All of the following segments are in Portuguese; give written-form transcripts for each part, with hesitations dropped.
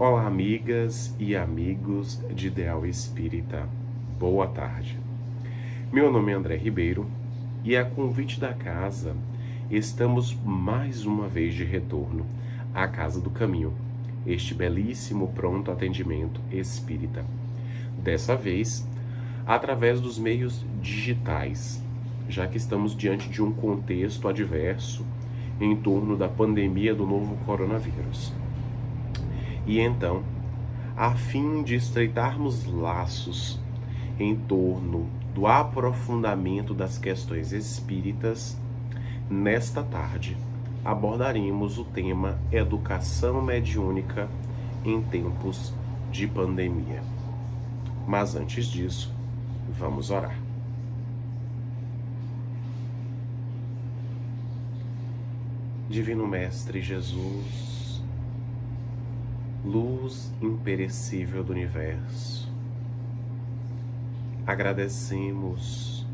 Olá, amigas e amigos de Ideal Espírita. Boa tarde. Meu nome é André Ribeiro e, a convite da casa, estamos mais uma vez de retorno à Casa do Caminho, este belíssimo pronto atendimento espírita. Dessa vez, através dos meios digitais, já que estamos diante de um contexto adverso em torno da pandemia do novo coronavírus. E então, a fim de estreitarmos laços em torno do aprofundamento das questões espíritas, nesta tarde abordaremos o tema Educação Mediúnica em tempos de pandemia. Mas antes disso, vamos orar. Divino Mestre Jesus, luz imperecível do universo, agradecemos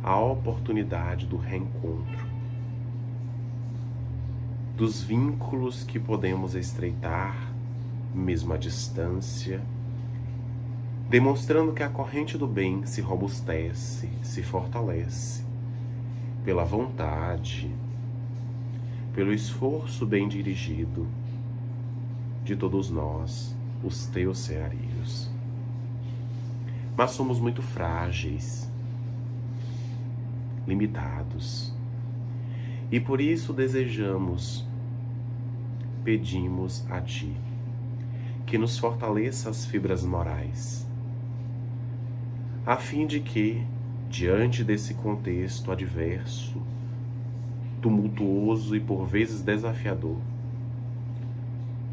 a oportunidade do reencontro, dos vínculos que podemos estreitar, mesmo à distância, demonstrando que a corrente do bem se robustece, se fortalece, pela vontade, pelo esforço bem dirigido de todos nós, os teus ceareiros. Mas somos muito frágeis, limitados, e por isso pedimos a Ti, que nos fortaleça as fibras morais, a fim de que, diante desse contexto adverso, tumultuoso e por vezes desafiador,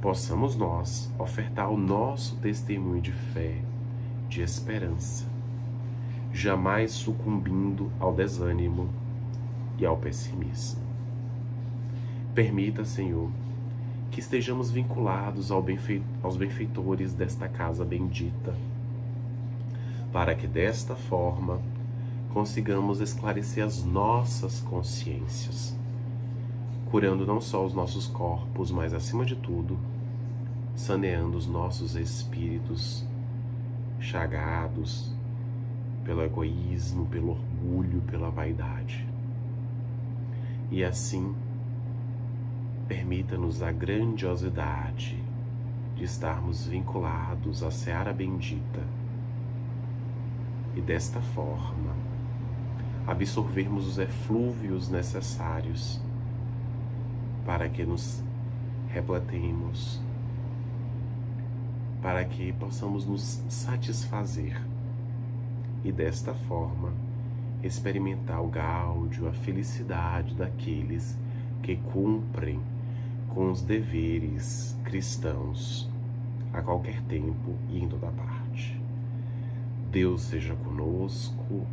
possamos nós ofertar o nosso testemunho de fé, de esperança, jamais sucumbindo ao desânimo e ao pessimismo. Permita, Senhor, que estejamos vinculados aos benfeitores desta casa bendita, para que desta forma consigamos esclarecer as nossas consciências, curando não só os nossos corpos, mas acima de tudo, saneando os nossos espíritos chagados pelo egoísmo, pelo orgulho, pela vaidade. E assim, permita-nos a grandiosidade de estarmos vinculados à seara bendita e desta forma absorvermos os eflúvios necessários para que nos repletemos, para que possamos nos satisfazer e desta forma experimentar o gáudio, a felicidade daqueles que cumprem com os deveres cristãos a qualquer tempo e em toda parte. Deus seja conosco,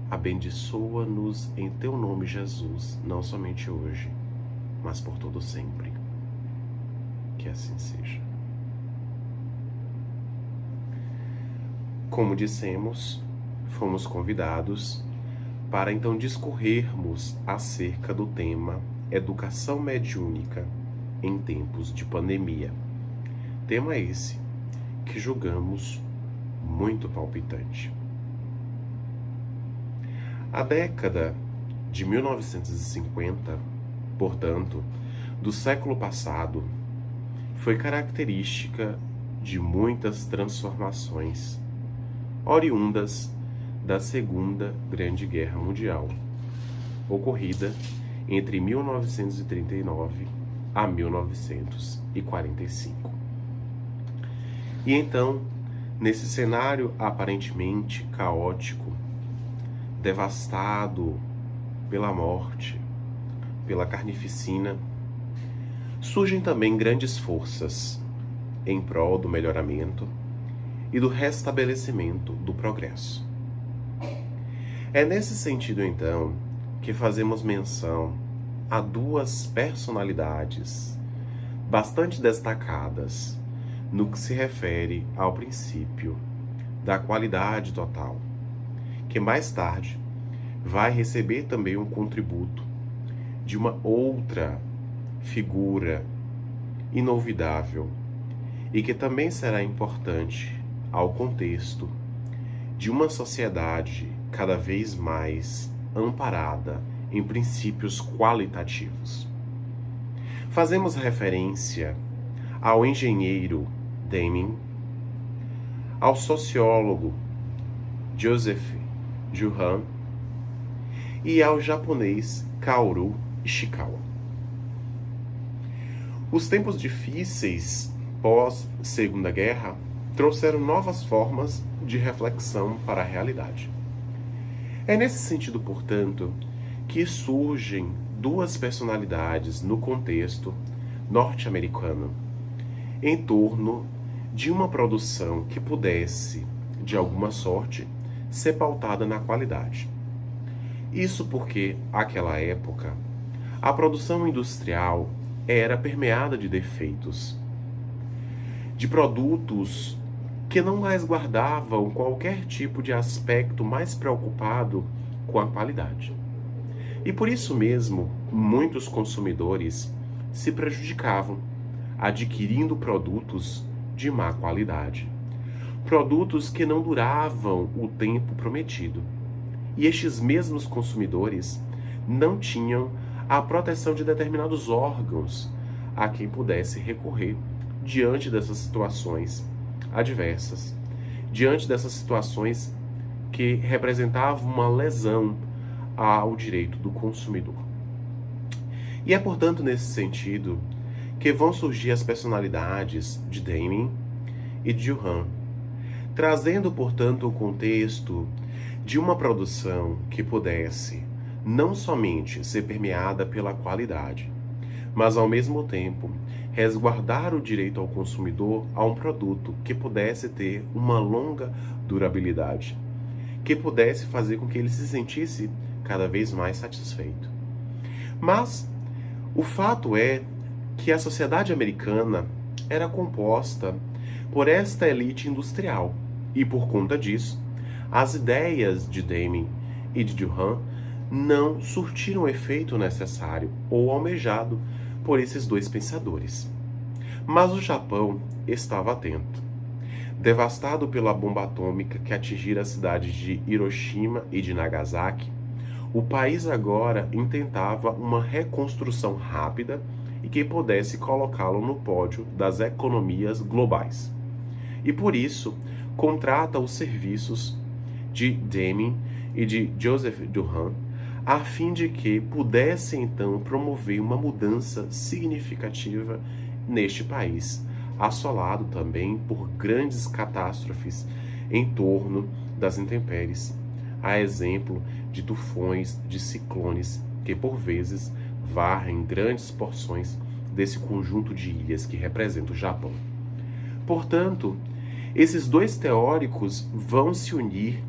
abençoa-nos em Teu nome, Jesus, não somente hoje, mas por todo sempre. Que assim seja. Como dissemos, fomos convidados para então discorrermos acerca do tema Educação Mediúnica em tempos de pandemia. Tema esse que julgamos muito palpitante. A década de 1950, portanto, do século passado, foi característica de muitas transformações oriundas da Segunda Grande Guerra Mundial, ocorrida entre 1939 a 1945. E então, nesse cenário aparentemente caótico, devastado pela morte, pela carnificina, surgem também grandes forças em prol do melhoramento e do restabelecimento do progresso. É nesse sentido, então, que fazemos menção a duas personalidades bastante destacadas no que se refere ao princípio da qualidade total, que mais tarde vai receber também um contributo de uma outra figura inolvidável e que também será importante ao contexto de uma sociedade cada vez mais amparada em princípios qualitativos. Fazemos referência ao engenheiro Deming, ao sociólogo Joseph Juhan e ao japonês Kaoru Ishikawa. Os tempos difíceis pós-Segunda Guerra trouxeram novas formas de reflexão para a realidade. É nesse sentido, portanto, que surgem duas personalidades no contexto norte-americano em torno de uma produção que pudesse, de alguma sorte, ser pautada na qualidade. Isso porque, àquela época, a produção industrial era permeada de defeitos, de produtos que não resguardavam qualquer tipo de aspecto mais preocupado com a qualidade. E por isso mesmo, muitos consumidores se prejudicavam, adquirindo produtos de má qualidade, produtos que não duravam o tempo prometido. E estes mesmos consumidores não tinham a proteção de determinados órgãos a quem pudesse recorrer diante dessas situações adversas, diante dessas situações que representavam uma lesão ao direito do consumidor. E é, portanto, nesse sentido que vão surgir as personalidades de Deming e de Juhan, trazendo, portanto, o contexto de uma produção que pudesse não somente ser permeada pela qualidade, mas ao mesmo tempo resguardar o direito ao consumidor a um produto que pudesse ter uma longa durabilidade, que pudesse fazer com que ele se sentisse cada vez mais satisfeito. Mas o fato é que a sociedade americana era composta por esta elite industrial e, por conta disso, as ideias de Deming e de Juhan não surtiram o efeito necessário ou almejado por esses dois pensadores. Mas o Japão estava atento. Devastado pela bomba atômica que atingira as cidades de Hiroshima e de Nagasaki, o país agora intentava uma reconstrução rápida e que pudesse colocá-lo no pódio das economias globais. E por isso, contrata os serviços de Deming e de Joseph Juhan, a fim de que pudesse então promover uma mudança significativa neste país, assolado também por grandes catástrofes em torno das intempéries, a exemplo de tufões, de ciclones, que por vezes varrem grandes porções desse conjunto de ilhas que representa o Japão. Portanto, esses dois teóricos vão se unir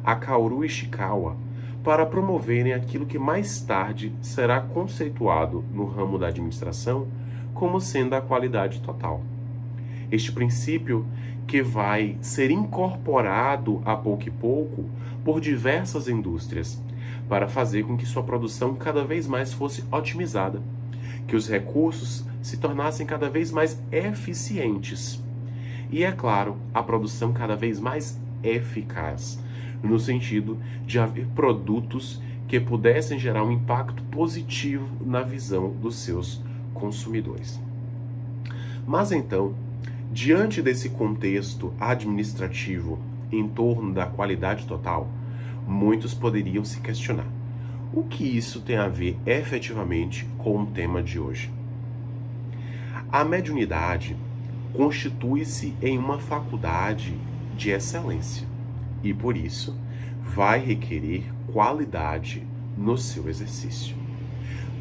a Kaoru Ishikawa para promoverem aquilo que mais tarde será conceituado no ramo da administração como sendo a qualidade total. Este princípio que vai ser incorporado a pouco e pouco por diversas indústrias para fazer com que sua produção cada vez mais fosse otimizada, que os recursos se tornassem cada vez mais eficientes e, é claro, a produção cada vez mais eficaz, no sentido de haver produtos que pudessem gerar um impacto positivo na visão dos seus consumidores. Mas então, diante desse contexto administrativo em torno da qualidade total, muitos poderiam se questionar: o que isso tem a ver efetivamente com o tema de hoje? A mediunidade constitui-se em uma faculdade de excelência e, por isso, vai requerer qualidade no seu exercício.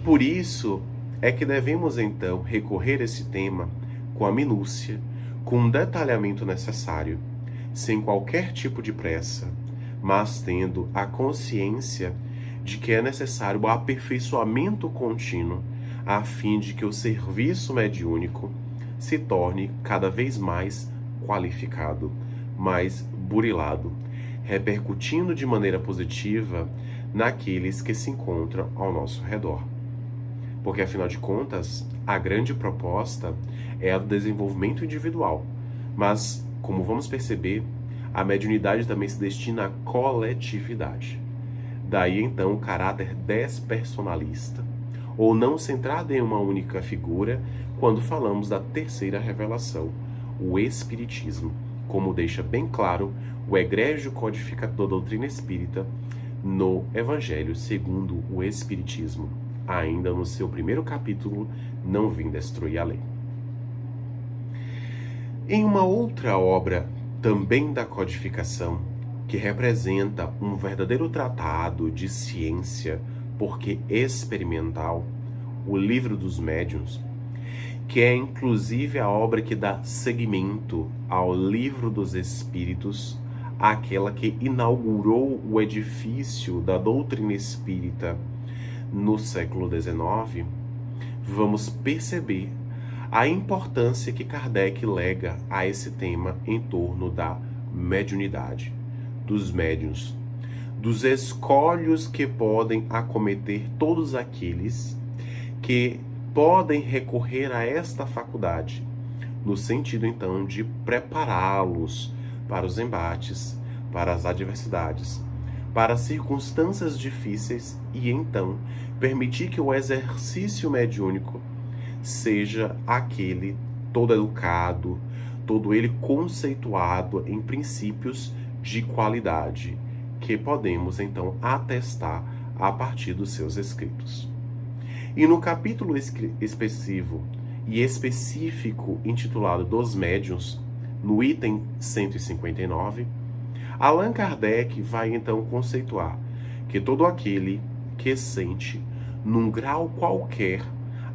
Por isso é que devemos, então, recorrer a esse tema com a minúcia, com o detalhamento necessário, sem qualquer tipo de pressa, mas tendo a consciência de que é necessário o aperfeiçoamento contínuo a fim de que o serviço mediúnico se torne cada vez mais qualificado, mais burilado, repercutindo de maneira positiva naqueles que se encontram ao nosso redor. Porque, afinal de contas, a grande proposta é a do desenvolvimento individual. Mas, como vamos perceber, a mediunidade também se destina à coletividade. Daí, então, o caráter despersonalista, ou não centrado em uma única figura, quando falamos da terceira revelação, o Espiritismo, como deixa bem claro o egrégio codificador da doutrina espírita no Evangelho segundo o Espiritismo, ainda no seu primeiro capítulo, Não Vim Destruir a Lei. Em uma outra obra, também da codificação, que representa um verdadeiro tratado de ciência, porque experimental, o Livro dos Médiuns, que é inclusive a obra que dá seguimento ao Livro dos Espíritos, aquela que inaugurou o edifício da doutrina espírita no século XIX, vamos perceber a importância que Kardec lega a esse tema em torno da mediunidade, dos médiuns, dos escolhos que podem acometer todos aqueles que podem recorrer a esta faculdade, no sentido então de prepará-los para os embates, para as adversidades, para as circunstâncias difíceis e então permitir que o exercício mediúnico seja aquele todo educado, todo ele conceituado em princípios de qualidade, que podemos então atestar a partir dos seus escritos. E no capítulo expressivo e específico intitulado Dos Médiuns, no item 159, Allan Kardec vai então conceituar que todo aquele que sente, num grau qualquer,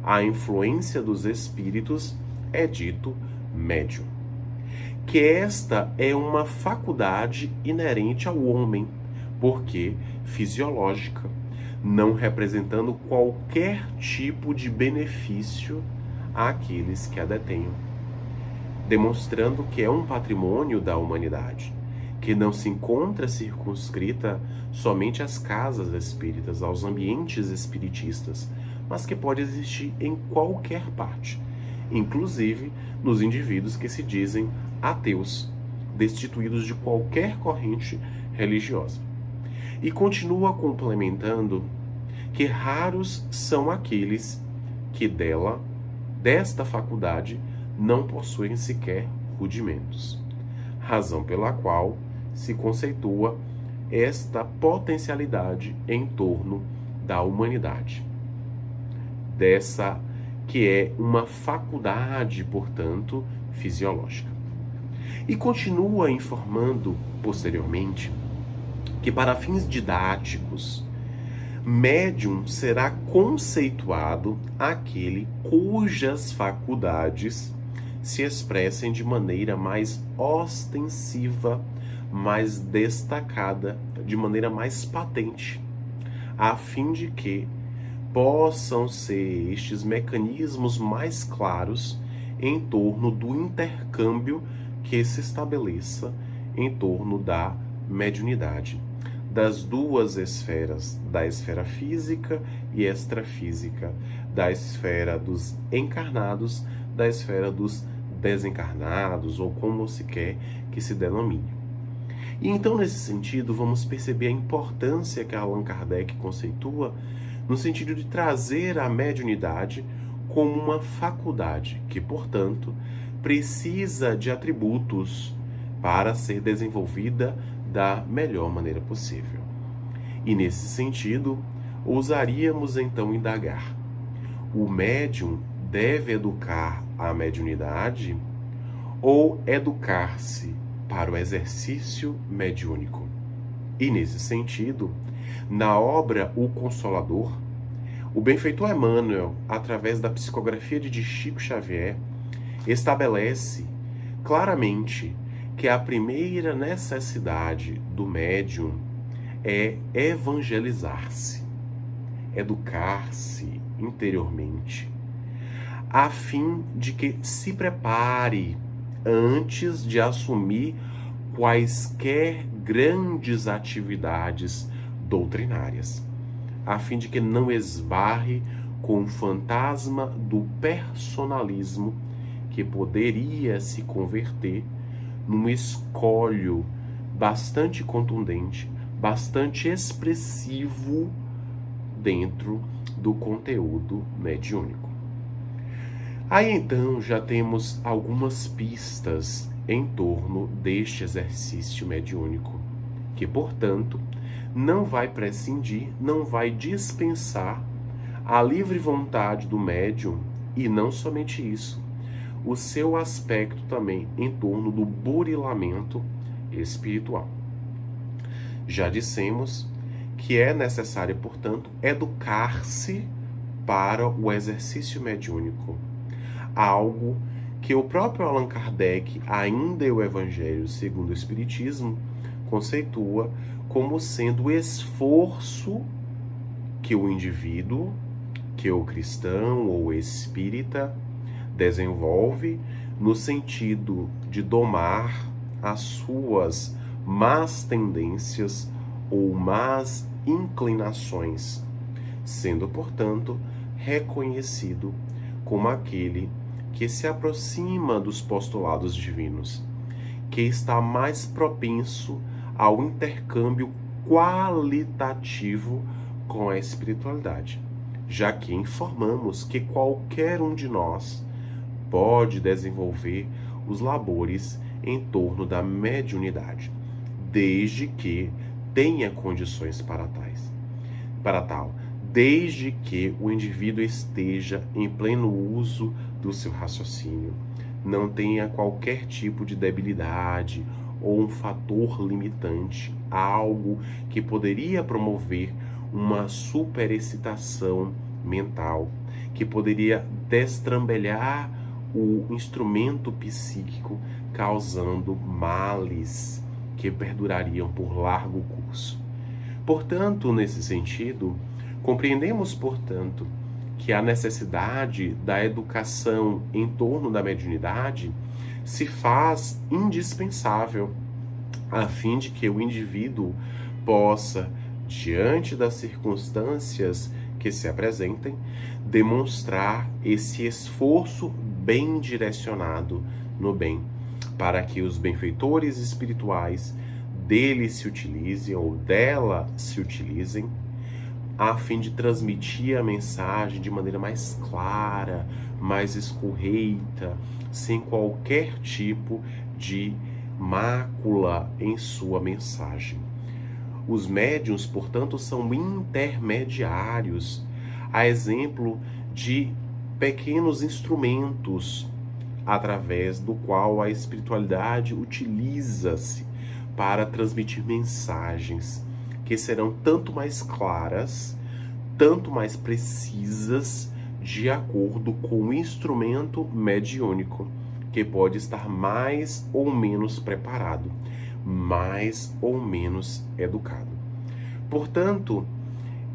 a influência dos espíritos é dito médium. Que esta é uma faculdade inerente ao homem, porque fisiológica, não representando qualquer tipo de benefício àqueles que a detenham, demonstrando que é um patrimônio da humanidade, que não se encontra circunscrita somente às casas espíritas, aos ambientes espiritistas, mas que pode existir em qualquer parte, inclusive nos indivíduos que se dizem ateus, destituídos de qualquer corrente religiosa. E continua complementando que raros são aqueles que desta faculdade, não possuem sequer rudimentos, razão pela qual se conceitua esta potencialidade em torno da humanidade. Dessa que é uma faculdade, portanto, fisiológica. E continua informando, posteriormente, que para fins didáticos, médium será conceituado aquele cujas faculdades se expressem de maneira mais ostensiva, mais destacada, de maneira mais patente, a fim de que possam ser estes mecanismos mais claros em torno do intercâmbio que se estabeleça em torno da mediunidade, das duas esferas, da esfera física e extrafísica, da esfera dos encarnados, da esfera dos desencarnados, ou como se quer que se denomine. E então, nesse sentido, vamos perceber a importância que Allan Kardec conceitua no sentido de trazer a mediunidade como uma faculdade que, portanto, precisa de atributos para ser desenvolvida da melhor maneira possível. E nesse sentido, ousaríamos então indagar: o médium deve educar a mediunidade ou educar-se para o exercício mediúnico? E nesse sentido, na obra O Consolador, o benfeitor Emmanuel, através da psicografia de Chico Xavier, estabelece claramente que a primeira necessidade do médium é evangelizar-se, educar-se interiormente, a fim de que se prepare antes de assumir quaisquer grandes atividades doutrinárias, a fim de que não esbarre com o fantasma do personalismo que poderia se converter num escolho bastante contundente, bastante expressivo dentro do conteúdo mediúnico. Aí então já temos algumas pistas em torno deste exercício mediúnico, que, portanto, não vai prescindir, não vai dispensar a livre vontade do médium, e não somente isso, o seu aspecto também em torno do burilamento espiritual. Já dissemos que é necessário, portanto, educar-se para o exercício mediúnico, algo que o próprio Allan Kardec, ainda em O Evangelho segundo o Espiritismo, conceitua como sendo o esforço que o indivíduo, que o cristão ou o espírita desenvolve no sentido de domar as suas más tendências ou más inclinações, sendo, portanto, reconhecido como aquele que se aproxima dos postulados divinos, que está mais propenso ao intercâmbio qualitativo com a espiritualidade, já que informamos que qualquer um de nós pode desenvolver os labores em torno da mediunidade, desde que tenha condições para tal, desde que o indivíduo esteja em pleno uso do seu raciocínio, não tenha qualquer tipo de debilidade ou um fator limitante, algo que poderia promover uma superexcitação mental, que poderia destrambelhar o instrumento psíquico, causando males que perdurariam por largo curso. Portanto, nesse sentido, compreendemos, portanto, que a necessidade da educação em torno da mediunidade se faz indispensável, a fim de que o indivíduo possa, diante das circunstâncias que se apresentem, demonstrar esse esforço bem direcionado no bem, para que os benfeitores espirituais dele se utilizem ou dela se utilizem, a fim de transmitir a mensagem de maneira mais clara, mais escorreita, sem qualquer tipo de mácula em sua mensagem. Os médiuns, portanto, são intermediários, a exemplo de pequenos instrumentos através do qual a espiritualidade utiliza-se para transmitir mensagens que serão tanto mais claras, tanto mais precisas, de acordo com o instrumento mediúnico, que pode estar mais ou menos preparado, mais ou menos educado. Portanto,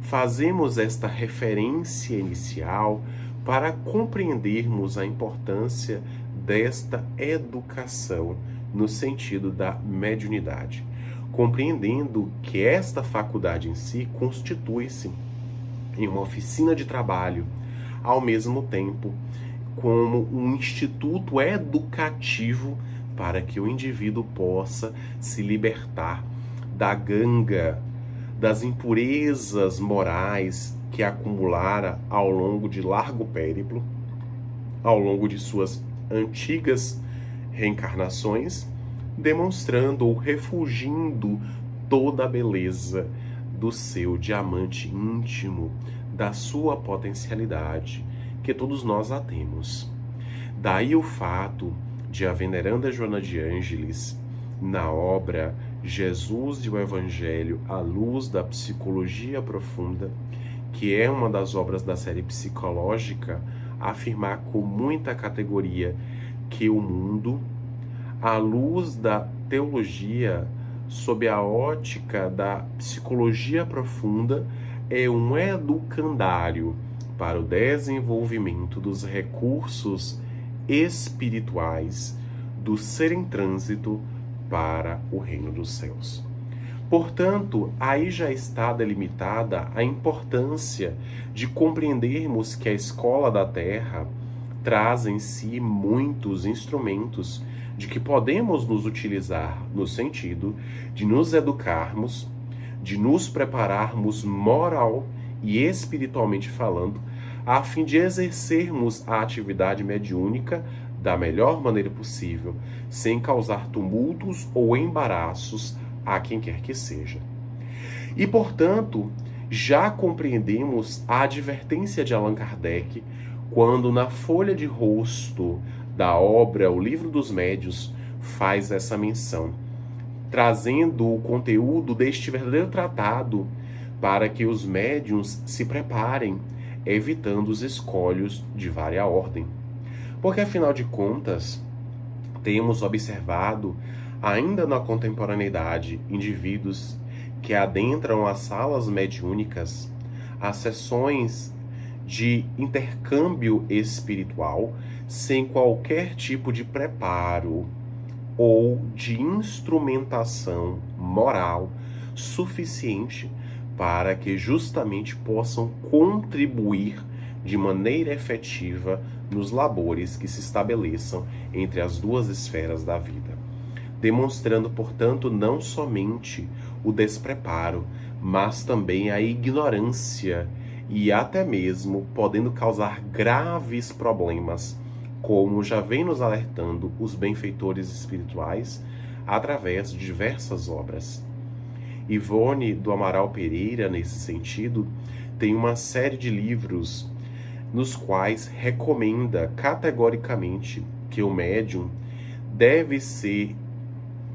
fazemos esta referência inicial para compreendermos a importância desta educação no sentido da mediunidade, compreendendo que esta faculdade em si constitui-se em uma oficina de trabalho, ao mesmo tempo como um instituto educativo para que o indivíduo possa se libertar da ganga, das impurezas morais que acumulara ao longo de largo périplo, ao longo de suas antigas reencarnações, demonstrando ou refugindo toda a beleza do seu diamante íntimo, da sua potencialidade, que todos nós a temos. Daí o fato de a veneranda Joana de Ângeles, na obra Jesus e o Evangelho à luz da psicologia profunda, que é uma das obras da série psicológica, afirmar com muita categoria que o mundo, à luz da teologia, sob a ótica da psicologia profunda, é um educandário para o desenvolvimento dos recursos espirituais do ser em trânsito para o reino dos céus. Portanto, aí já está delimitada a importância de compreendermos que a escola da Terra traz em si muitos instrumentos de que podemos nos utilizar no sentido de nos educarmos, de nos prepararmos moral e espiritualmente falando, a fim de exercermos a atividade mediúnica da melhor maneira possível, sem causar tumultos ou embaraços a quem quer que seja. E, portanto, já compreendemos a advertência de Allan Kardec quando, na folha de rosto da obra O Livro dos Médiuns, faz essa menção, trazendo o conteúdo deste verdadeiro tratado para que os médiuns se preparem, evitando os escolhos de vária ordem. Porque, afinal de contas, temos observado, ainda na contemporaneidade, indivíduos que adentram as salas mediúnicas, as sessões de intercâmbio espiritual, sem qualquer tipo de preparo ou de instrumentação moral suficiente para que justamente possam contribuir de maneira efetiva nos labores que se estabeleçam entre as duas esferas da vida, demonstrando, portanto, não somente o despreparo, mas também a ignorância e até mesmo podendo causar graves problemas, como já vem nos alertando os benfeitores espirituais através de diversas obras. Ivone do Amaral Pereira, nesse sentido, tem uma série de livros nos quais recomenda categoricamente que o médium deve ser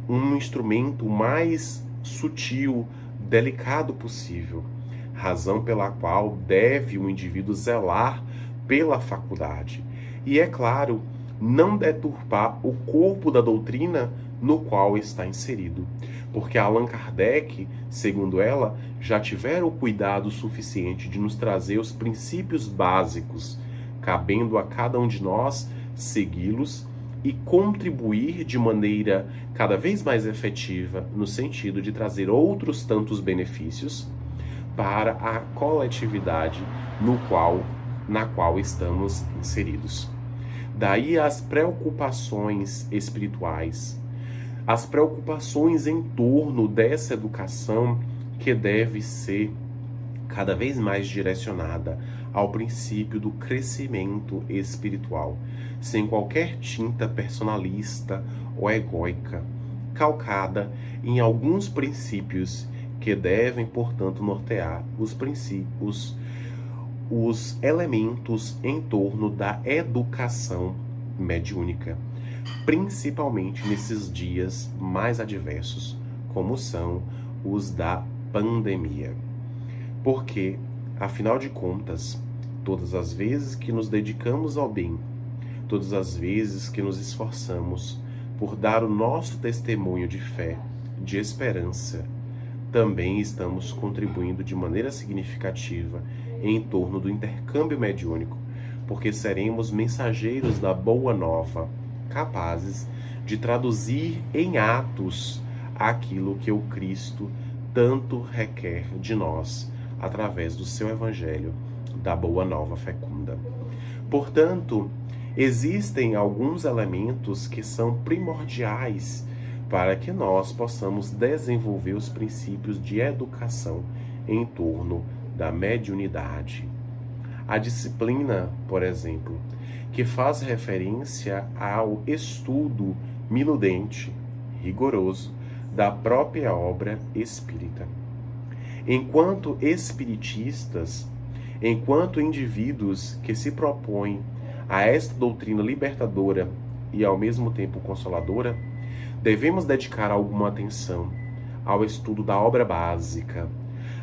um instrumento mais sutil, delicado possível, razão pela qual deve o indivíduo zelar pela faculdade. E, é claro, não deturpar o corpo da doutrina no qual está inserido. Porque Allan Kardec, segundo ela, já tiveram o cuidado suficiente de nos trazer os princípios básicos, cabendo a cada um de nós segui-los e contribuir de maneira cada vez mais efetiva no sentido de trazer outros tantos benefícios para a coletividade na qual estamos inseridos. Daí as preocupações espirituais, as preocupações em torno dessa educação que deve ser cada vez mais direcionada ao princípio do crescimento espiritual, sem qualquer tinta personalista ou egóica, calcada em alguns princípios que devem, portanto, nortear os princípios, os elementos em torno da educação mediúnica, principalmente nesses dias mais adversos, como são os da pandemia. Porque, afinal de contas, todas as vezes que nos dedicamos ao bem, todas as vezes que nos esforçamos por dar o nosso testemunho de fé, de esperança, também estamos contribuindo de maneira significativa em torno do intercâmbio mediúnico, porque seremos mensageiros da boa nova, capazes de traduzir em atos aquilo que o Cristo tanto requer de nós, através do seu Evangelho, da boa nova fecunda. Portanto, existem alguns elementos que são primordiais para que nós possamos desenvolver os princípios de educação em torno da mediunidade. A disciplina, por exemplo, que faz referência ao estudo minudente, rigoroso, da própria obra espírita. Enquanto espiritistas, enquanto indivíduos que se propõem a esta doutrina libertadora e ao mesmo tempo consoladora, devemos dedicar alguma atenção ao estudo da obra básica,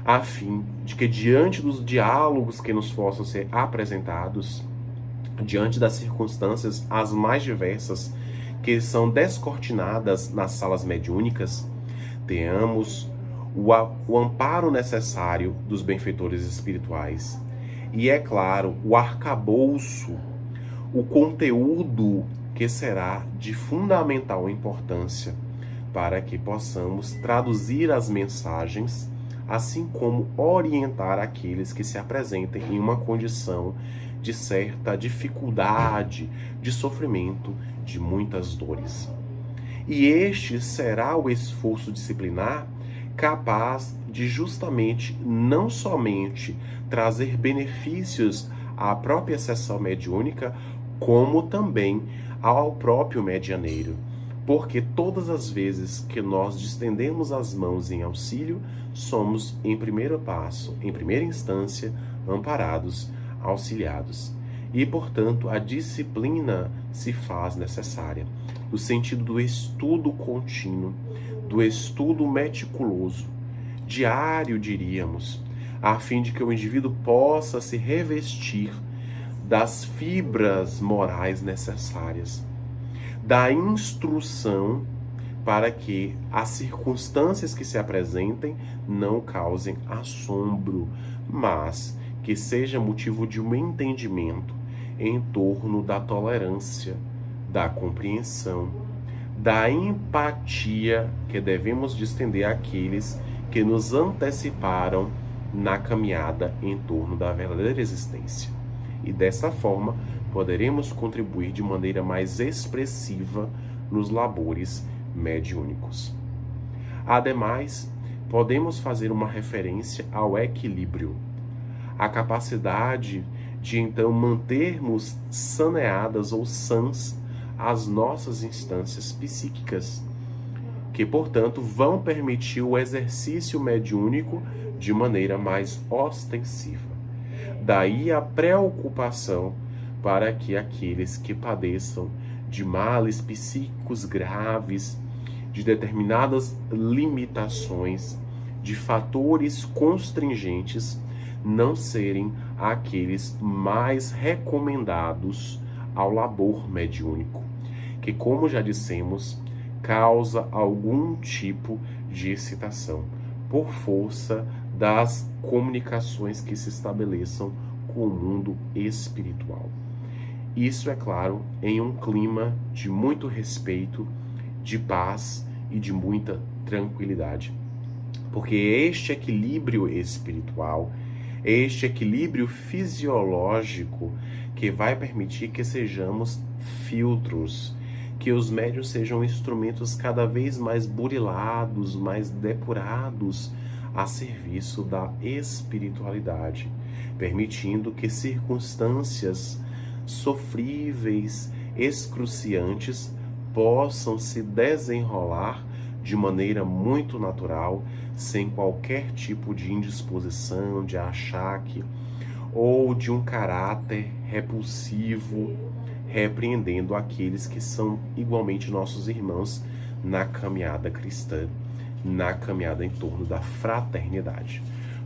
a fim de que, diante dos diálogos que nos possam ser apresentados, diante das circunstâncias as mais diversas que são descortinadas nas salas mediúnicas, tenhamos o amparo necessário dos benfeitores espirituais. E, é claro, o arcabouço, o conteúdo que será de fundamental importância para que possamos traduzir as mensagens, assim como orientar aqueles que se apresentem em uma condição de certa dificuldade, de sofrimento, de muitas dores. E este será o esforço disciplinar capaz de justamente não somente trazer benefícios à própria sessão mediúnica, como também ao próprio medianeiro. Porque todas as vezes que nós estendemos as mãos em auxílio, somos em primeiro passo, em primeira instância, amparados, auxiliados. E, portanto, a disciplina se faz necessária, no sentido do estudo contínuo, do estudo meticuloso, diário, diríamos, a fim de que o indivíduo possa se revestir das fibras morais necessárias, da instrução para que as circunstâncias que se apresentem não causem assombro, mas que seja motivo de um entendimento em torno da tolerância, da compreensão, da empatia que devemos estender àqueles que nos anteciparam na caminhada em torno da verdadeira existência. E dessa forma, poderemos contribuir de maneira mais expressiva nos labores mediúnicos. Ademais, podemos fazer uma referência ao equilíbrio, a capacidade de então mantermos saneadas ou sãs as nossas instâncias psíquicas, que, portanto, vão permitir o exercício mediúnico de maneira mais ostensiva. Daí a preocupação para que aqueles que padeçam de males psíquicos graves, de determinadas limitações, de fatores constringentes, não serem aqueles mais recomendados ao labor mediúnico, que, como já dissemos, causa algum tipo de excitação, por força das comunicações que se estabeleçam com o mundo espiritual. Isso, é claro, em um clima de muito respeito, de paz e de muita tranquilidade. Porque este equilíbrio espiritual, este equilíbrio fisiológico que vai permitir que sejamos filtros, que os médiuns sejam instrumentos cada vez mais burilados, mais depurados a serviço da espiritualidade, permitindo que circunstâncias sofríveis, excruciantes, possam se desenrolar de maneira muito natural, sem qualquer tipo de indisposição, de achaque ou de um caráter repulsivo, repreendendo aqueles que são igualmente nossos irmãos na caminhada cristã, na caminhada em torno da fraternidade.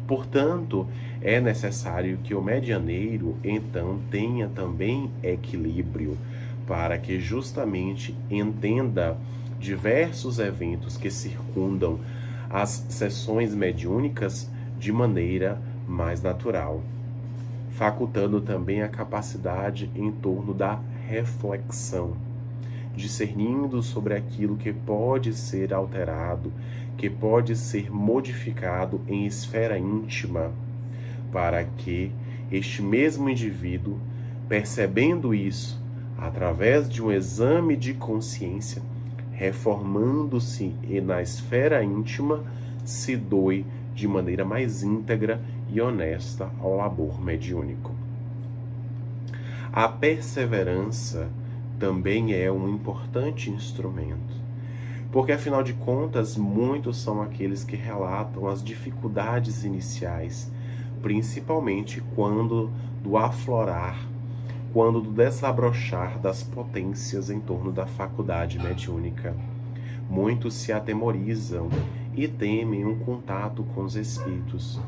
Portanto, é necessário que o medianeiro, então, tenha também equilíbrio, para que justamente entenda diversos eventos que circundam as sessões mediúnicas de maneira mais natural, facultando também a capacidade em torno da reflexão, discernindo sobre aquilo que pode ser alterado, que pode ser modificado em esfera íntima, para que este mesmo indivíduo, percebendo isso, através de um exame de consciência, reformando-se na esfera íntima, se doe de maneira mais íntegra e honesta ao labor mediúnico. A perseverança também é um importante instrumento, porque, afinal de contas, muitos são aqueles que relatam as dificuldades iniciais, principalmente quando do aflorar, quando do desabrochar das potências em torno da faculdade mediúnica. Muitos se atemorizam e temem um contato com os espíritos.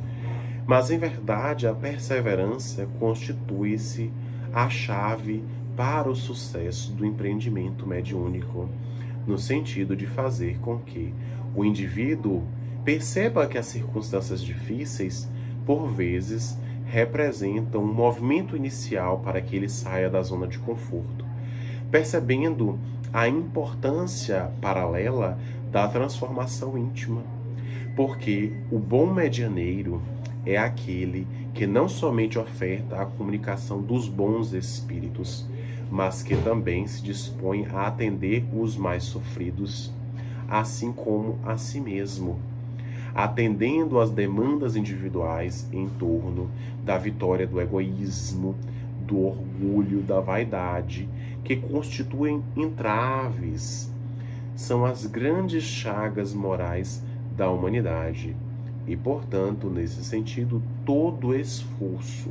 Mas, em verdade, a perseverança constitui-se a chave para o sucesso do empreendimento mediúnico, no sentido de fazer com que o indivíduo perceba que as circunstâncias difíceis, por vezes, representam um movimento inicial para que ele saia da zona de conforto, percebendo a importância paralela da transformação íntima. Porque o bom medianeiro é aquele que não somente oferta a comunicação dos bons espíritos, mas que também se dispõe a atender os mais sofridos, assim como a si mesmo, atendendo às demandas individuais em torno da vitória do egoísmo, do orgulho, da vaidade, que constituem entraves, são as grandes chagas morais da humanidade. E, portanto, nesse sentido, todo esforço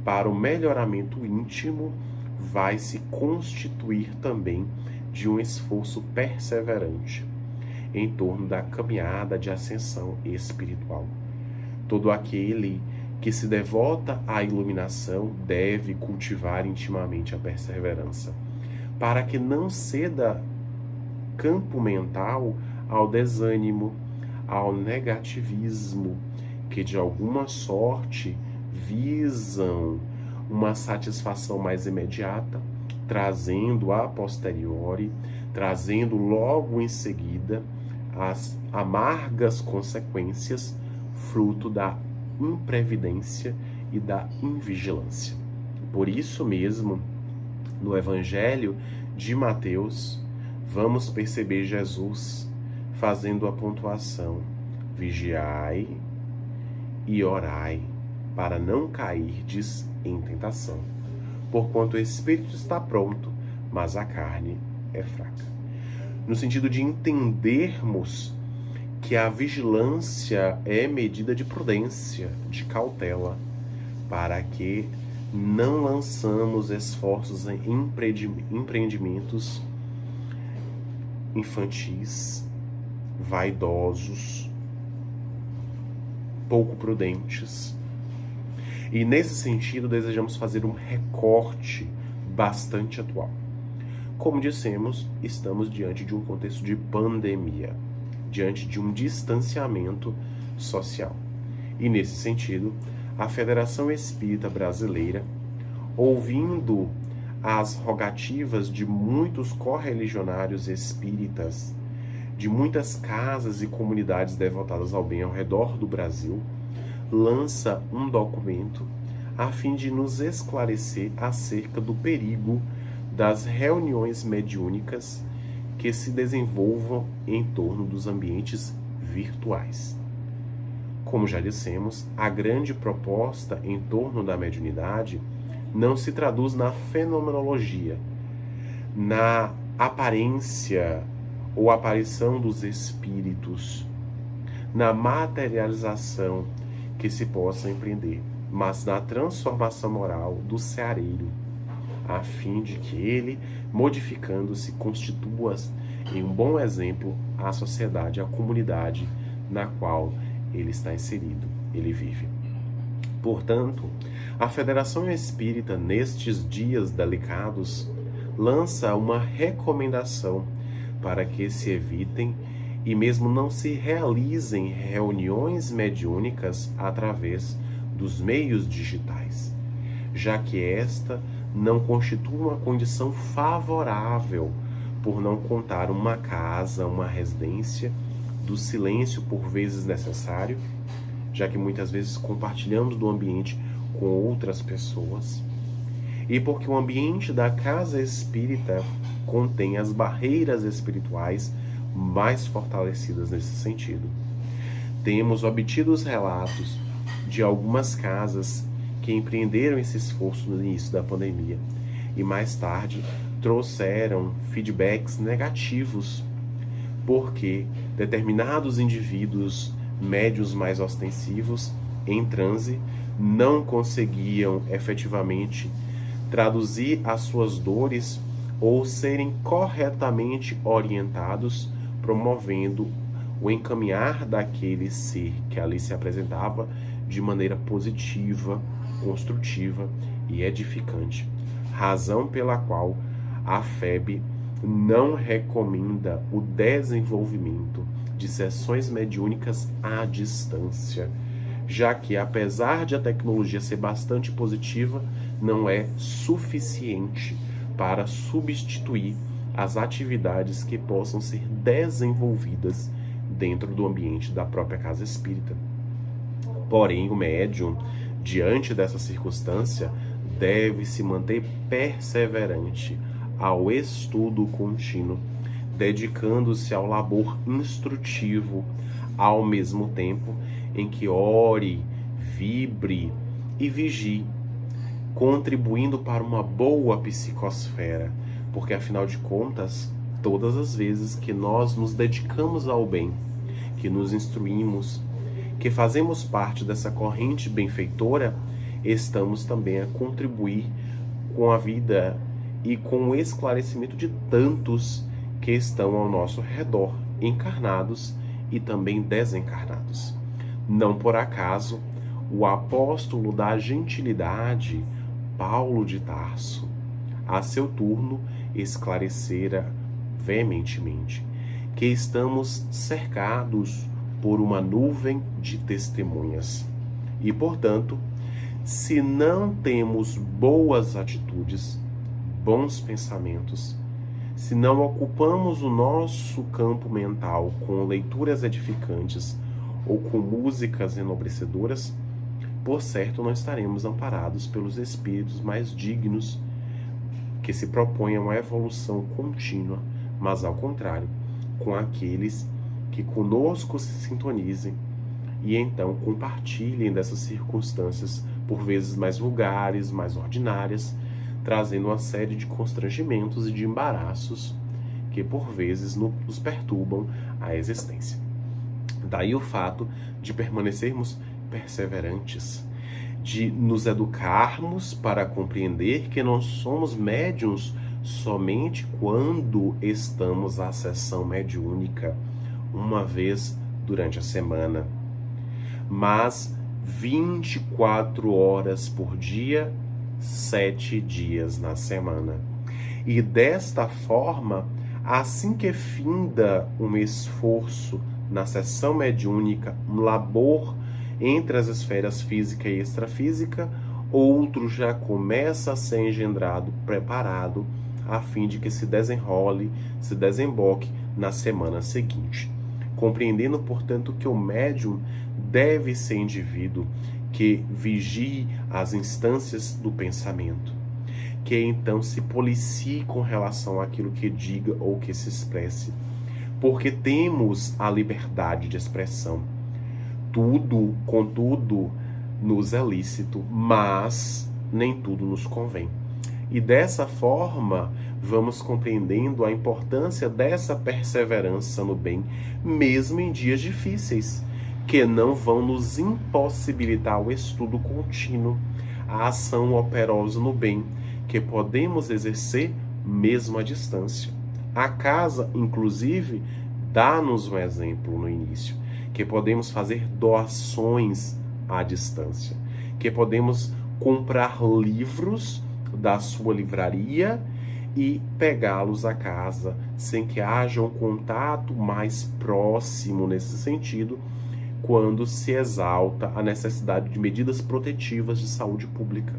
para o melhoramento íntimo vai se constituir também de um esforço perseverante em torno da caminhada de ascensão espiritual. Todo aquele que se devota à iluminação deve cultivar intimamente a perseverança, para que não ceda campo mental ao desânimo, ao negativismo, que de alguma sorte visam uma satisfação mais imediata, trazendo a posteriori, trazendo logo em seguida as amargas consequências, fruto da imprevidência e da invigilância. Por isso mesmo, no Evangelho de Mateus, vamos perceber Jesus fazendo a pontuação: vigiai e orai, para não cairdes em tentação. Porquanto o espírito está pronto, mas a carne é fraca. No sentido de entendermos que a vigilância é medida de prudência, de cautela, para que não lançamos esforços em empreendimentos infantis, vaidosos, pouco prudentes. E nesse sentido desejamos fazer um recorte bastante atual. Como dissemos, estamos diante de um contexto de pandemia, diante de um distanciamento social. E nesse sentido, a Federação Espírita Brasileira, ouvindo as rogativas de muitos correligionários espíritas, de muitas casas e comunidades devotadas ao bem ao redor do Brasil, lança um documento a fim de nos esclarecer acerca do perigo das reuniões mediúnicas que se desenvolvam em torno dos ambientes virtuais. Como já dissemos, a grande proposta em torno da mediunidade não se traduz na fenomenologia, na aparência ou aparição dos espíritos, na materialização que se possa empreender, mas na transformação moral do seareiro, a fim de que ele, modificando-se, constitua em um bom exemplo à sociedade, à comunidade na qual ele está inserido, ele vive. Portanto, a Federação Espírita, nestes dias delicados, lança uma recomendação para que se evitem e mesmo não se realizem reuniões mediúnicas através dos meios digitais, já que esta não constitui uma condição favorável por não contar uma casa, uma residência, do silêncio por vezes necessário, já que muitas vezes compartilhamos do ambiente com outras pessoas, e porque o ambiente da casa espírita contém as barreiras espirituais mais fortalecidas nesse sentido. Temos obtido os relatos de algumas casas que empreenderam esse esforço no início da pandemia e mais tarde trouxeram feedbacks negativos, porque determinados indivíduos médios mais ostensivos em transe não conseguiam efetivamente traduzir as suas dores ou serem corretamente orientados, promovendo o encaminhar daquele ser que ali se apresentava de maneira positiva, construtiva e edificante, razão pela qual a FEB não recomenda o desenvolvimento de sessões mediúnicas à distância, já que, apesar de a tecnologia ser bastante positiva, não é suficiente para substituir as atividades que possam ser desenvolvidas dentro do ambiente da própria casa espírita. Porém, o médium, diante dessa circunstância, deve se manter perseverante ao estudo contínuo, dedicando-se ao labor instrutivo, ao mesmo tempo em que ore, vibre e vigie, contribuindo para uma boa psicosfera, porque afinal de contas, todas as vezes que nós nos dedicamos ao bem, que nos instruímos, que fazemos parte dessa corrente benfeitora, estamos também a contribuir com a vida e com o esclarecimento de tantos que estão ao nosso redor, encarnados e também desencarnados. Não por acaso, o apóstolo da gentilidade, Paulo de Tarso, a seu turno, esclarecera veementemente que estamos cercados por uma nuvem de testemunhas. E, portanto, se não temos boas atitudes, bons pensamentos, se não ocupamos o nosso campo mental com leituras edificantes ou com músicas enobrecedoras, por certo não estaremos amparados pelos espíritos mais dignos que se propõem a uma evolução contínua, mas ao contrário, com aqueles que conosco se sintonizem e então compartilhem dessas circunstâncias, por vezes mais vulgares, mais ordinárias, trazendo uma série de constrangimentos e de embaraços que por vezes nos perturbam a existência. Daí o fato de permanecermos perseverantes, de nos educarmos para compreender que não somos médiuns somente quando estamos à sessão mediúnica, uma vez durante a semana, mas 24 horas por dia, 7 dias na semana. E desta forma, assim que finda um esforço na sessão mediúnica, um labor entre as esferas física e extrafísica, outro já começa a ser engendrado, preparado, a fim de que se desenrole, se desemboque na semana seguinte. Compreendendo, portanto, que o médium deve ser indivíduo que vigie as instâncias do pensamento, que então se policie com relação àquilo que diga ou que se expresse, porque temos a liberdade de expressão. Tudo, contudo, nos é lícito, mas nem tudo nos convém. E dessa forma, vamos compreendendo a importância dessa perseverança no bem, mesmo em dias difíceis, que não vão nos impossibilitar o estudo contínuo, a ação operosa no bem, que podemos exercer mesmo à distância. A casa, inclusive, dá-nos um exemplo no início, que podemos fazer doações à distância, que podemos comprar livros da sua livraria e pegá-los a casa, sem que haja um contato mais próximo nesse sentido, quando se exalta a necessidade de medidas protetivas de saúde pública.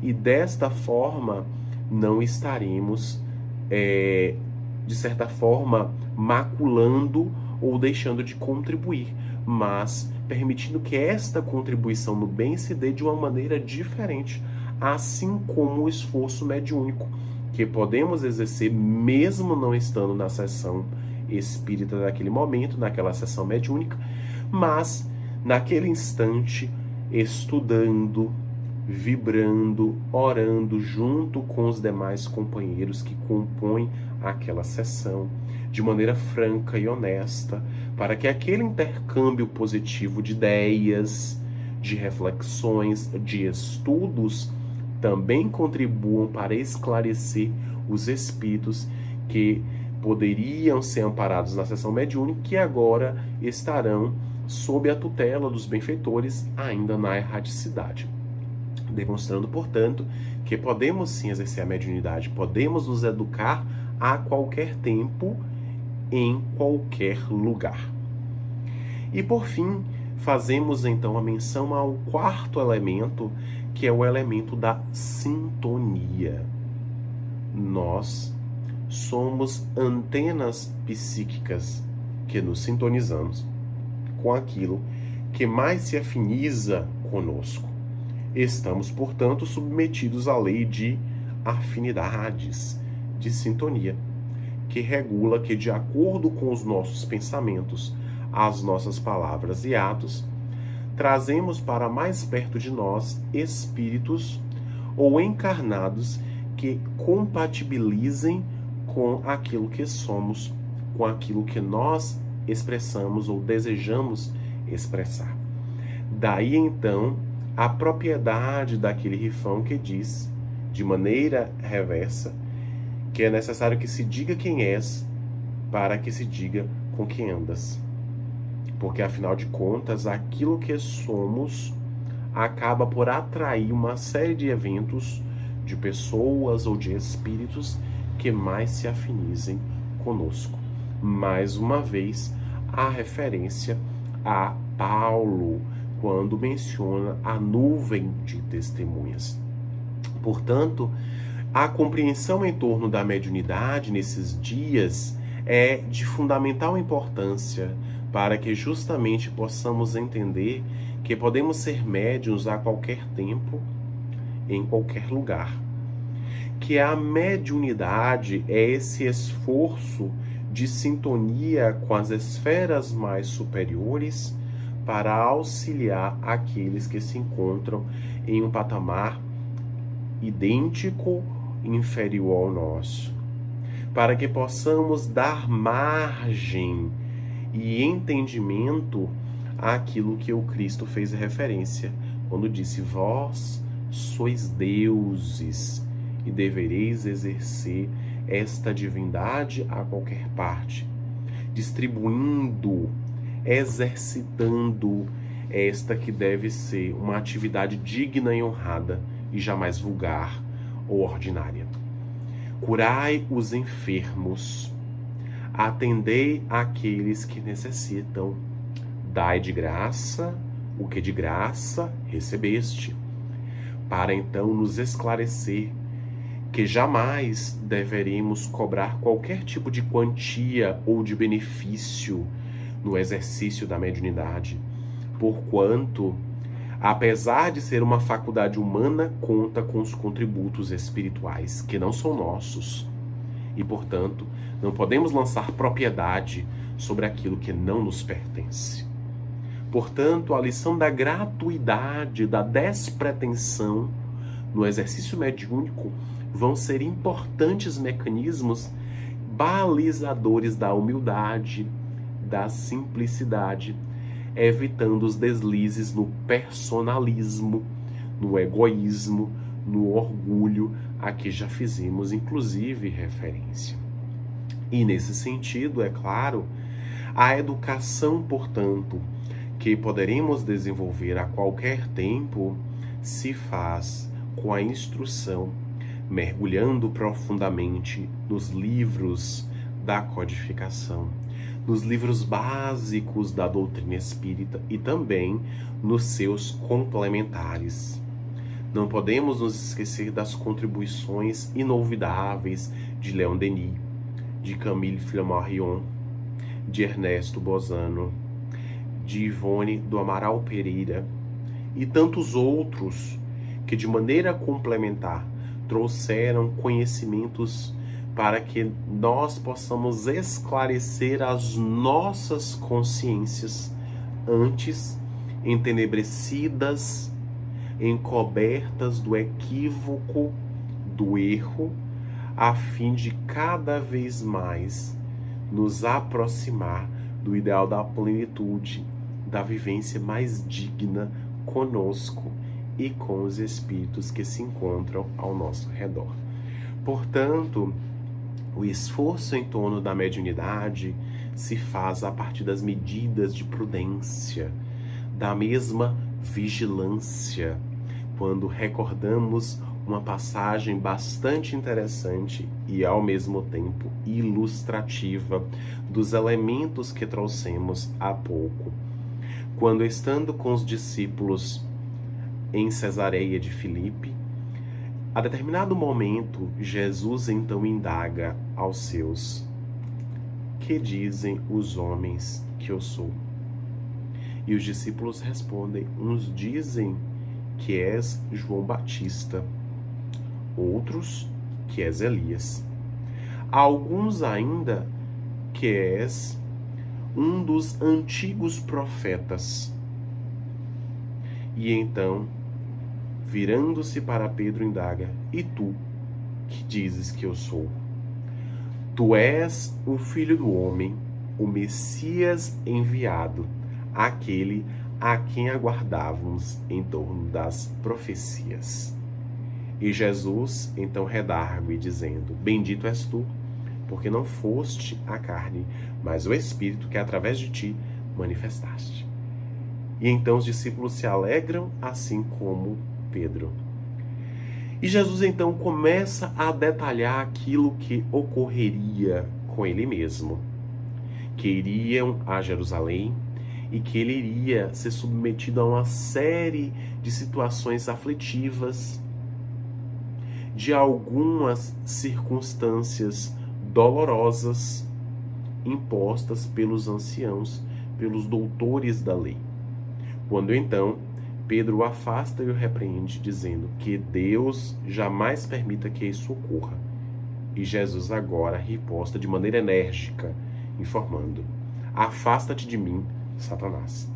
E desta forma, não estaremos, de certa forma, maculando ou deixando de contribuir, mas permitindo que esta contribuição no bem se dê de uma maneira diferente, assim como o esforço mediúnico, que podemos exercer mesmo não estando na sessão espírita daquele momento, naquela sessão mediúnica, mas naquele instante, estudando, vibrando, orando junto com os demais companheiros que compõem aquela sessão, de maneira franca e honesta, para que aquele intercâmbio positivo de ideias, de reflexões, de estudos, também contribuam para esclarecer os espíritos que poderiam ser amparados na sessão mediúnica, que agora estarão sob a tutela dos benfeitores, ainda na erraticidade. Demonstrando, portanto, que podemos sim exercer a mediunidade, podemos nos educar a qualquer tempo, em qualquer lugar. E por fim, fazemos então a menção ao quarto elemento, que é o elemento da sintonia. Nós somos antenas psíquicas que nos sintonizamos com aquilo que mais se afiniza conosco. Estamos, portanto, submetidos à lei de afinidades, de sintonia, que regula que, de acordo com os nossos pensamentos, as nossas palavras e atos, trazemos para mais perto de nós espíritos ou encarnados que compatibilizem com aquilo que somos, com aquilo que nós expressamos ou desejamos expressar. Daí então a propriedade daquele rifão que diz, de maneira reversa, que é necessário que se diga quem és para que se diga com quem andas. Porque, afinal de contas, aquilo que somos acaba por atrair uma série de eventos, de pessoas ou de espíritos que mais se afinizem conosco. Mais uma vez, a referência a Paulo, quando menciona a nuvem de testemunhas. Portanto, a compreensão em torno da mediunidade nesses dias é de fundamental importância para que justamente possamos entender que podemos ser médiuns a qualquer tempo, em qualquer lugar. Que a mediunidade é esse esforço de sintonia com as esferas mais superiores para auxiliar aqueles que se encontram em um patamar idêntico, inferior ao nosso, para que possamos dar margem e entendimento àquilo que o Cristo fez referência quando disse: vós sois deuses e devereis exercer esta divindade a qualquer parte, distribuindo, exercitando esta que deve ser uma atividade digna e honrada e jamais vulgar ou ordinária. Curai os enfermos, atendei àqueles que necessitam, dai de graça o que de graça recebeste, para então nos esclarecer que jamais deveremos cobrar qualquer tipo de quantia ou de benefício no exercício da mediunidade, porquanto, apesar de ser uma faculdade humana, conta com os contributos espirituais, que não são nossos, e, portanto, não podemos lançar propriedade sobre aquilo que não nos pertence. Portanto, a lição da gratuidade, da despretensão no exercício mediúnico vão ser importantes mecanismos balizadores da humildade, da simplicidade, evitando os deslizes no personalismo, no egoísmo, no orgulho, a que já fizemos inclusive referência. E nesse sentido, é claro, a educação, portanto, que poderemos desenvolver a qualquer tempo, se faz com a instrução, mergulhando profundamente nos livros da codificação, nos livros básicos da doutrina espírita e também nos seus complementares. Não podemos nos esquecer das contribuições inolvidáveis de Leon Denis, de Camille Flammarion, de Ernesto Bozano, de Ivone do Amaral Pereira e tantos outros que, de maneira complementar, trouxeram conhecimentos para que nós possamos esclarecer as nossas consciências antes entenebrecidas, encobertas do equívoco, do erro, a fim de cada vez mais nos aproximar do ideal da plenitude, da vivência mais digna conosco e com os espíritos que se encontram ao nosso redor. Portanto, o esforço em torno da mediunidade se faz a partir das medidas de prudência, da mesma vigilância, quando recordamos uma passagem bastante interessante e, ao mesmo tempo, ilustrativa dos elementos que trouxemos há pouco. Quando, estando com os discípulos em Cesareia de Filipe, A determinado momento, Jesus então indaga aos seus: que dizem os homens que eu sou? E os discípulos respondem: uns dizem que és João Batista, outros que és Elias. Alguns ainda que és um dos antigos profetas. E então, virando-se para Pedro, indaga: e tu, que dizes que eu sou? Tu és o Filho do Homem, o Messias enviado, aquele a quem aguardávamos em torno das profecias. E Jesus então redargue, dizendo: bendito és tu, porque não foste a carne, mas o Espírito que através de ti manifestaste. E então os discípulos se alegram, assim como Pedro. E Jesus então começa a detalhar aquilo que ocorreria com ele mesmo. Que iriam a Jerusalém e que ele iria ser submetido a uma série de situações aflitivas, de algumas circunstâncias dolorosas impostas pelos anciãos, pelos doutores da lei. Quando então Pedro o afasta e o repreende, dizendo que Deus jamais permita que isso ocorra. E Jesus agora riposta de maneira enérgica, informando: afasta-te de mim, Satanás.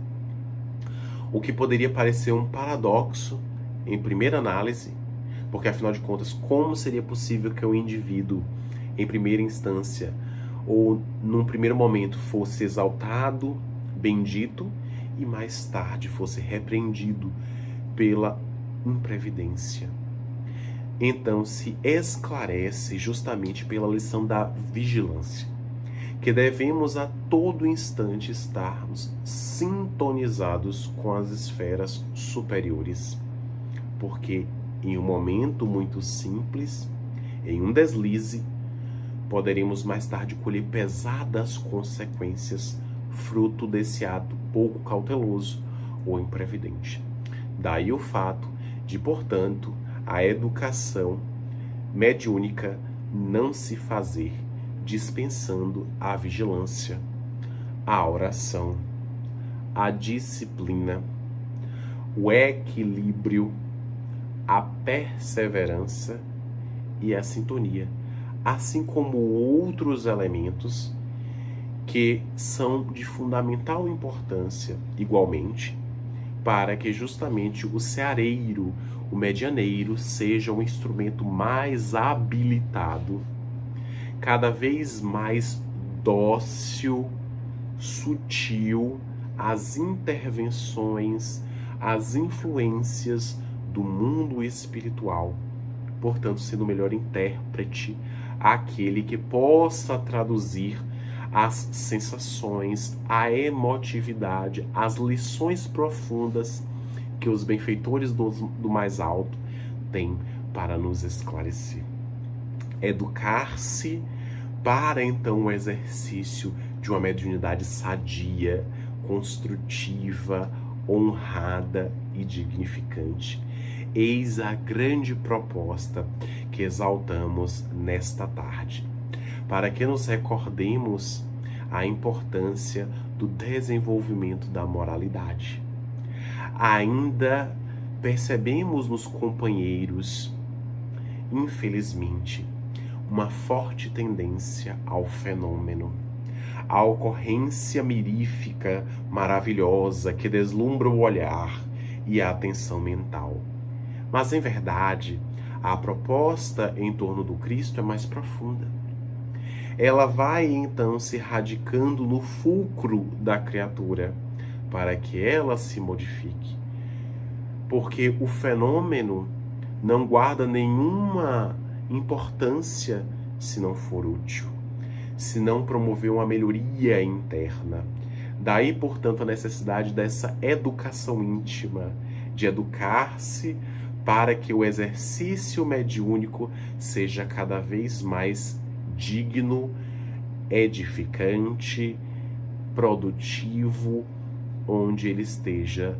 O que poderia parecer um paradoxo em primeira análise, porque afinal de contas, como seria possível que o indivíduo, em primeira instância, ou num primeiro momento, fosse exaltado, bendito, e mais tarde fosse repreendido pela imprevidência? Então se esclarece justamente pela lição da vigilância, que devemos a todo instante estarmos sintonizados com as esferas superiores, porque em um momento muito simples, em um deslize, poderemos mais tarde colher pesadas consequências fruto desse ato pouco cauteloso ou imprevidente. Daí o fato de, portanto, a educação mediúnica não se fazer dispensando a vigilância, a oração, a disciplina, o equilíbrio, a perseverança e a sintonia, assim como outros elementos que são de fundamental importância, igualmente, para que justamente o seareiro, o medianeiro, seja um instrumento mais habilitado, cada vez mais dócil, sutil às intervenções, às influências do mundo espiritual, portanto, sendo o melhor intérprete, aquele que possa traduzir as sensações, a emotividade, as lições profundas que os benfeitores do mais alto têm para nos esclarecer. Educar-se para então o exercício de uma mediunidade sadia, construtiva, honrada e dignificante. Eis a grande proposta que exaltamos nesta tarde, para que nos recordemos a importância do desenvolvimento da moralidade. Ainda percebemos nos companheiros, infelizmente, uma forte tendência ao fenômeno, a ocorrência mirífica maravilhosa que deslumbra o olhar e a atenção mental. Mas, em verdade, a proposta em torno do Cristo é mais profunda. Ela vai, então, se radicando no fulcro da criatura, para que ela se modifique. Porque o fenômeno não guarda nenhuma importância se não for útil, se não promover uma melhoria interna. Daí, portanto, a necessidade dessa educação íntima, de educar-se para que o exercício mediúnico seja cada vez mais digno, edificante, produtivo, onde ele esteja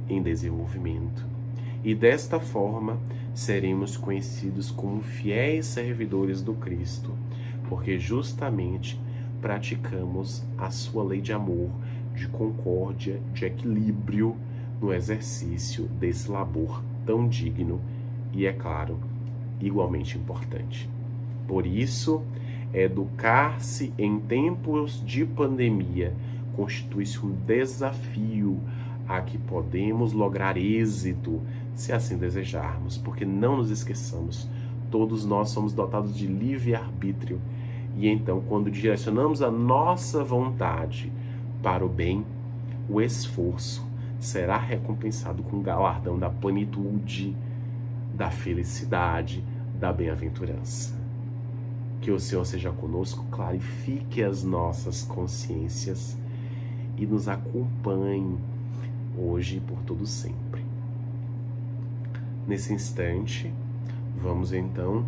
em desenvolvimento. E desta forma, seremos conhecidos como fiéis servidores do Cristo, porque justamente praticamos a sua lei de amor, de concórdia, de equilíbrio no exercício desse labor tão digno e, é claro, igualmente importante. Por isso, educar-se em tempos de pandemia constitui-se um desafio a que podemos lograr êxito, se assim desejarmos, porque não nos esqueçamos, todos nós somos dotados de livre-arbítrio, e então, quando direcionamos a nossa vontade para o bem, o esforço será recompensado com o galardão da plenitude, da felicidade, da bem-aventurança. Que o Senhor seja conosco, clarifique as nossas consciências e nos acompanhe hoje e por todo sempre. Nesse instante, vamos então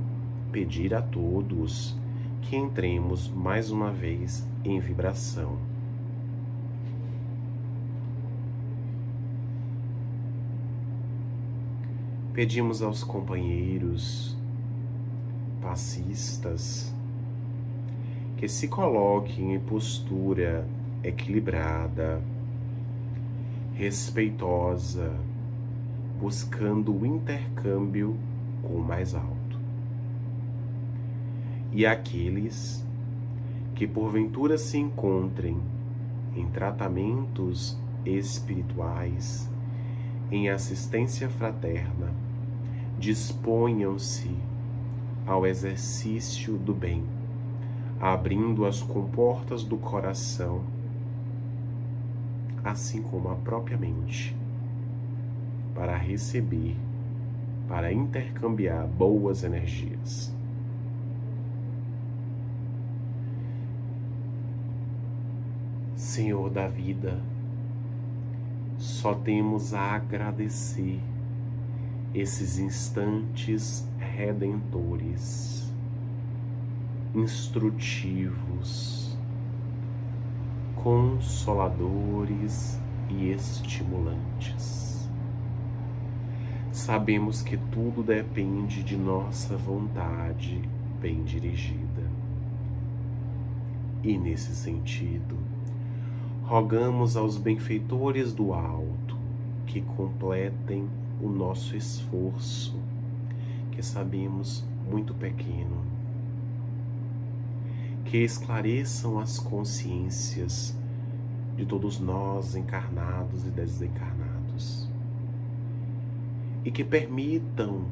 pedir a todos que entremos mais uma vez em vibração. Pedimos aos companheiros passistas que se coloquem em postura equilibrada, respeitosa, buscando o intercâmbio com o mais alto. E aqueles que porventura se encontrem em tratamentos espirituais, em assistência fraterna, disponham-se ao exercício do bem, abrindo as comportas do coração, assim como a própria mente, para receber, para intercambiar boas energias. Senhor da vida, só temos a agradecer esses instantes redentores, instrutivos, consoladores e estimulantes. Sabemos que tudo depende de nossa vontade bem dirigida. E nesse sentido, rogamos aos benfeitores do alto que completem o nosso esforço, que sabemos muito pequeno, que esclareçam as consciências de todos nós, encarnados e desencarnados, e que permitam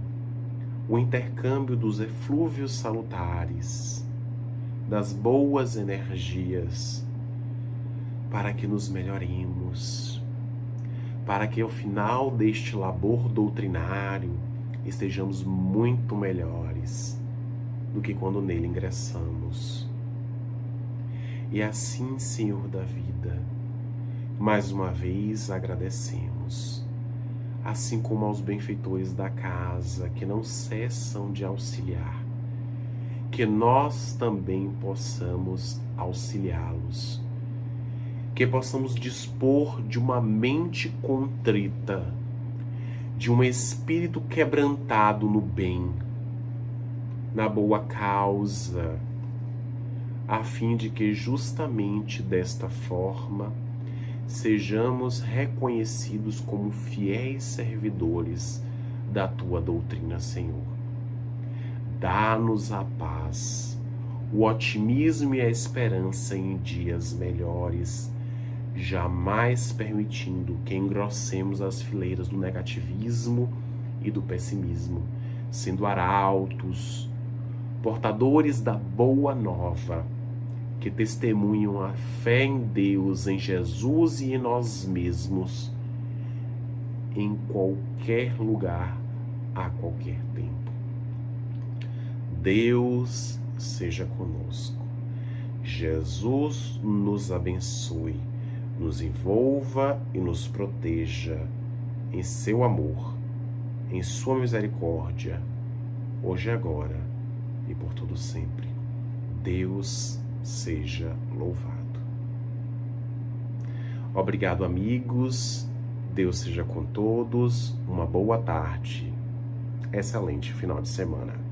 o intercâmbio dos eflúvios salutares, das boas energias, para que nos melhoremos, para que ao final deste labor doutrinário estejamos muito melhores do que quando nele ingressamos. E assim, Senhor da vida, mais uma vez agradecemos, assim como aos benfeitores da casa que não cessam de auxiliar, que nós também possamos auxiliá-los, que possamos dispor de uma mente contrita, de um espírito quebrantado no bem, na boa causa, a fim de que justamente desta forma sejamos reconhecidos como fiéis servidores da Tua doutrina, Senhor. Dá-nos a paz, o otimismo e a esperança em dias melhores, jamais permitindo que engrossemos as fileiras do negativismo e do pessimismo, sendo arautos, portadores da boa nova, que testemunham a fé em Deus, em Jesus e em nós mesmos, em qualquer lugar, a qualquer tempo. Deus seja conosco. Jesus nos abençoe, nos envolva e nos proteja em seu amor, em sua misericórdia, hoje e agora e por todo sempre. Deus seja louvado. Obrigado, amigos. Deus seja com todos. Uma boa tarde. excelente final de semana.